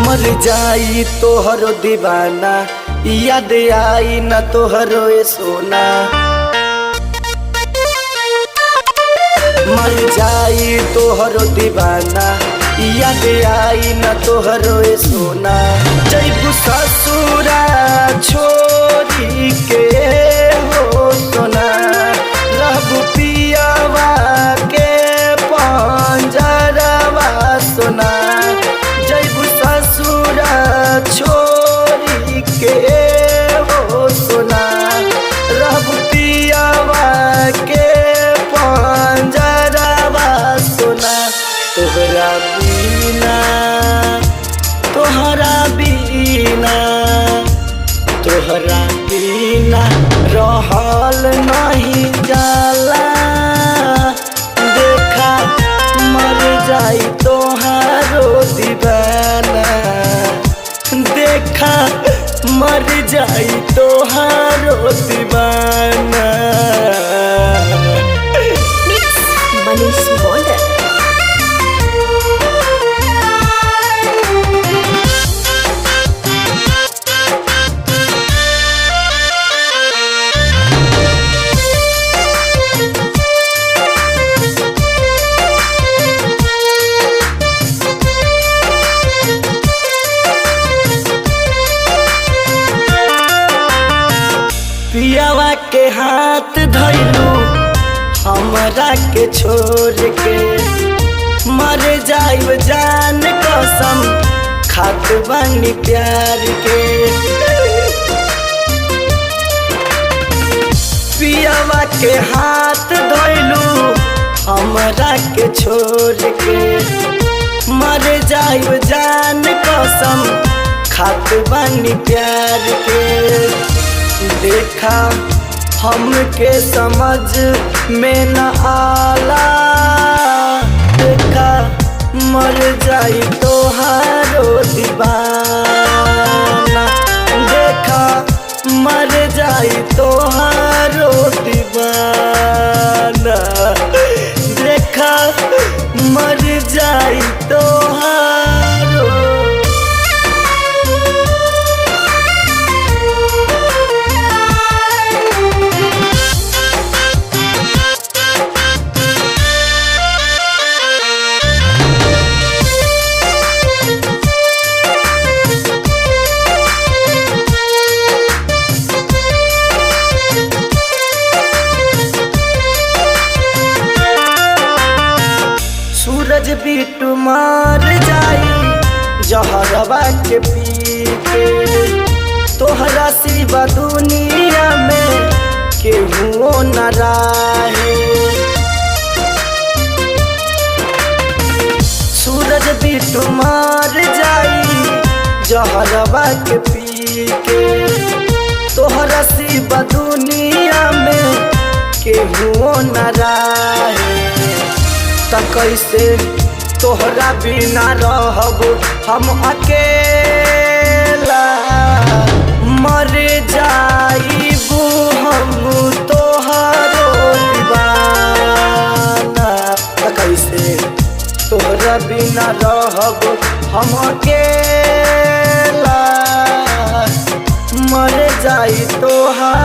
मर जाई तोहरो दीवाना, याद आई न तोहरो ए सोना। मर जाई तोहरो दीवाना, याद आई न तोहरो ए सोना। जैबू ससुरा छोरी के हो सोना, रहबू पियावा के पंजरवा सोना। जैबू ससुरा छोरी के हो सोना, रहबू पियावा के पंजरवा सोना। तोहरा बिना, तोहरा बिना, तोहरा बिना रहल नहीं जाला। देखा मर जाई तोहारो दीवाना, देखा मर जाई तोहारो दीवाना। मनीष मॉडल। पियावा के हाथ धइलू हमरा के छोड़ के, मर जाइब जान कसम खात बानी प्यार के। पियावा के हाथ धइलू हमरा के छोड़ के, मर जाइब जान कसम खात बानी प्यार के। देखा हमके समझ में न आला, देखा मर जाई तोहारो दीवाना। देखा मर जाई तोहारो दीवाना। देखा मर जाई तोहारो। सूरज बिट्टू मार जाई जहरवा के पी के, तोहरा सिवा दुनिया में केहू न रहे। सूरज बिट्टू मार जाई जहरवा के पी के, तोहरा सिवा दुनिया में केहू न रहे। त कैसे तोहरा बिना रहब हम अकेला, मर जाइबू हम तोहरो दीवाना। त कैसे तोहरा बिना रहब हम अकेला, मर जाई तोहरा